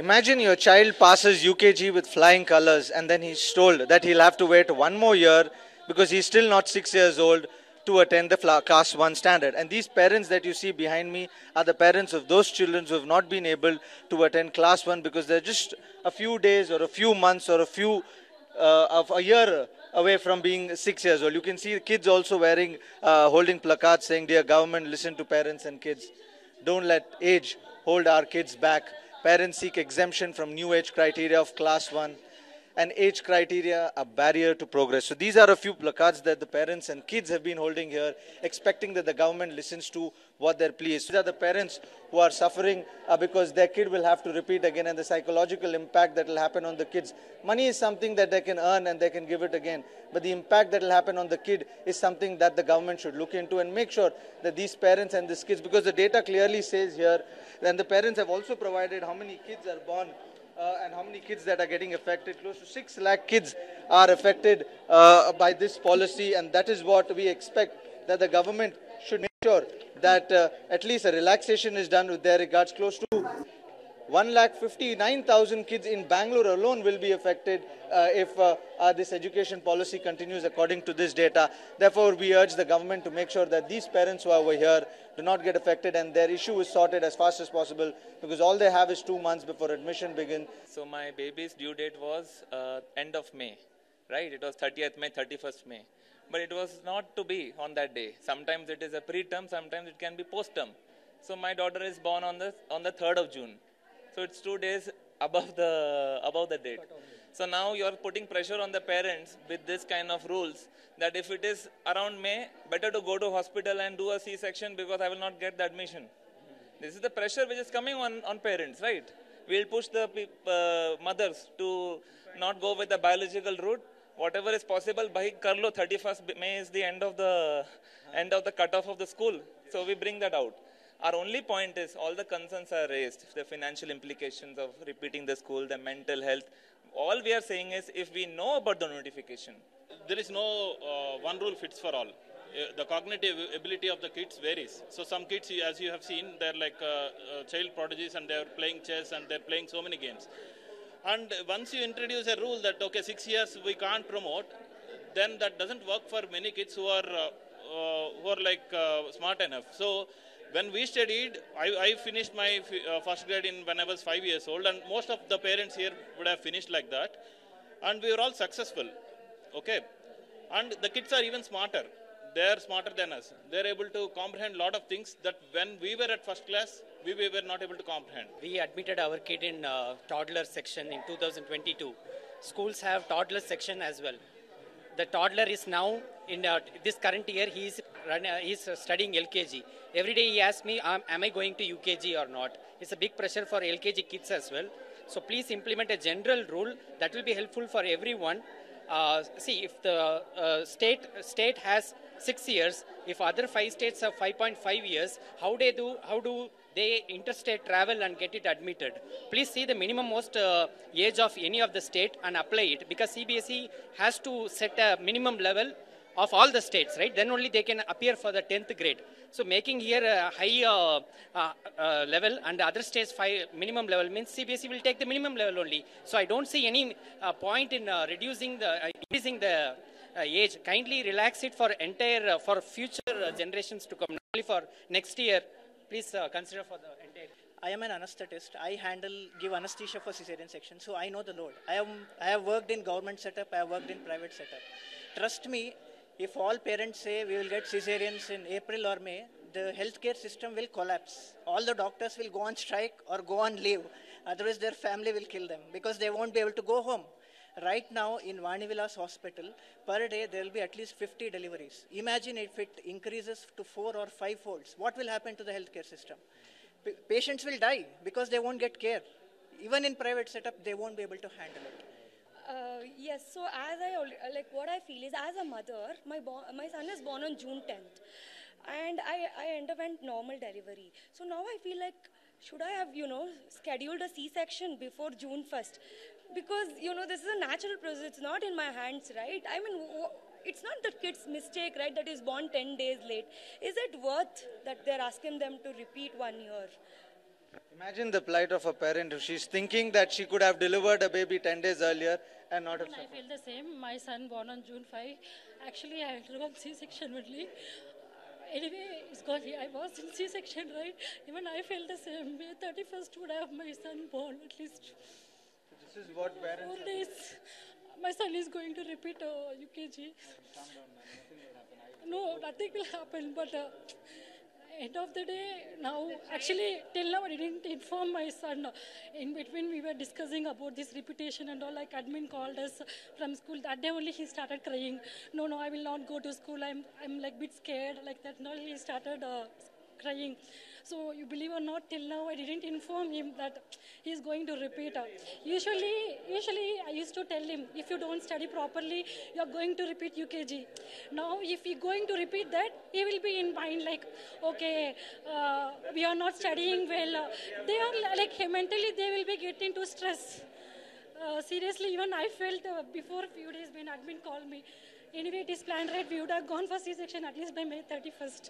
Imagine your child passes UKG with flying colors and then he's told that he'll have to wait one more year because he's still not 6 years old to attend the class 1 standard. And these parents that you see behind me are the parents of those children who have not been able to attend class 1 because they're just a few days or a few months or of a year away from being 6 years old. You can see the kids also holding placards saying, "Dear government, listen to parents and kids. Don't let age hold our kids back. Parents seek exemption from new age criteria of class 1 and age criteria a barrier to progress." So these are a few placards that the parents and kids have been holding here, expecting that the government listens to what their plea is. These are the parents who are suffering because their kid will have to repeat again, and the psychological impact that will happen on the kids. Money is something that they can earn and they can give it again, but the impact that will happen on the kid is something that the government should look into and make sure that these parents and these kids, because the data clearly says here, and the parents have also provided how many kids are born and how many kids that are getting affected. Close to 6 lakh kids are affected by this policy, and that is what we expect, that the government should make sure that at least a relaxation is done with their regards. Close to 1,59,000 kids in Bangalore alone will be affected if this education policy continues according to this data. Therefore, we urge the government to make sure that these parents who are over here do not get affected and their issue is sorted as fast as possible, because all they have is 2 months before admission begins. So my baby's due date was end of May, right? It was 30th May, 31st May. But it was not to be on that day. Sometimes it is a pre-term, sometimes it can be post-term. So my daughter is born on the 3rd of June. So it's 2 days above the date. So now you're putting pressure on the parents with this kind of rules, that if it is around May, better to go to hospital and do a C-section because I will not get the admission. This is the pressure which is coming on parents, right? We'll push the mothers to not go with the biological route. Whatever is possible, by Karlo, 31st May is the end of the cutoff of the school. So we bring that out. Our only point is all the concerns are raised, the financial implications of repeating the school, the mental health. All we are saying is, if we know about the notification. There is no one rule fits for all. The cognitive ability of the kids varies. So some kids, as you have seen, they're like child prodigies and they're playing chess and they're playing so many games. And once you introduce a rule that, okay, 6 years we can't promote, then that doesn't work for many kids who are smart enough. So when we studied, I finished my first grade when I was 5 years old, and most of the parents here would have finished like that. And we were all successful, okay? And the kids are even smarter. They are smarter than us. They are able to comprehend a lot of things that when we were at first class, we were not able to comprehend. We admitted our kid in toddler section in 2022. Schools have toddler section as well. The toddler is now, in this current year, he's studying LKG. Every day he asks me, am I going to UKG or not? It's a big pressure for LKG kids as well. So please implement a general rule that will be helpful for everyone. See, if the state has 6 years, if other 5 states have 5.5 years, how do they interstate travel and get it admitted? Please see the minimum most age of any of the state and apply it, because CBSE has to set a minimum level of all the states, right? Then only they can appear for the 10th grade. So making here a high level and the other states minimum level means CBSE will take the minimum level only. So I don't see any point in increasing the age. Kindly relax it for for future generations to come, not only for next year. Please consider for the entire. I am an anesthetist. I give anesthesia for cesarean section, so I know the load. I have worked in government setup. I have worked in private setup. Trust me, if all parents say we will get cesareans in April or May, the healthcare system will collapse. All the doctors will go on strike or go on leave. Otherwise, their family will kill them because they won't be able to go home. Right now, in Vanivilas Hospital, per day there will be at least 50 deliveries. Imagine if it increases to 4 or 5 folds. What will happen to the healthcare system? Patients will die because they won't get care. Even in private setup, they won't be able to handle it. Yes, so as what I feel is, as a mother, my son is born on June 10th, and I underwent normal delivery. So now I feel like, should I have, scheduled a C-section before June 1st? Because, this is a natural process. It's not in my hands, right? I mean, it's not the kid's mistake, right, that is born 10 days late. Is it worth that they're asking them to repeat 1 year? Imagine the plight of a parent if she's thinking that she could have delivered a baby 10 days earlier and not have I suffered. feel the same. My son born on June 5. Actually, I undergone C-section only. Anyway, it's gone. I was in C-section, right? Even I feel the same. May 31st would have my son born at least This is what parents 4 days. My son is going to repeat UKG. No, nothing will happen. But end of the day, now, actually, till now I didn't inform my son. In between, we were discussing about this reputation and all. Like admin called us from school. That day only he started crying. No, I will not go to school. I'm like bit scared. Like that. Now he started crying. So you believe or not, till now I didn't inform him that he is going to repeat. Usually I used to tell him, if you don't study properly, you are going to repeat UKG. Now if he going to repeat that, he will be in mind like, okay, we are not studying well. They are like mentally they will be getting into stress. Seriously, even I felt before a few days when admin called me. Anyway, it is planned right. We would have gone for C-section at least by May 31st.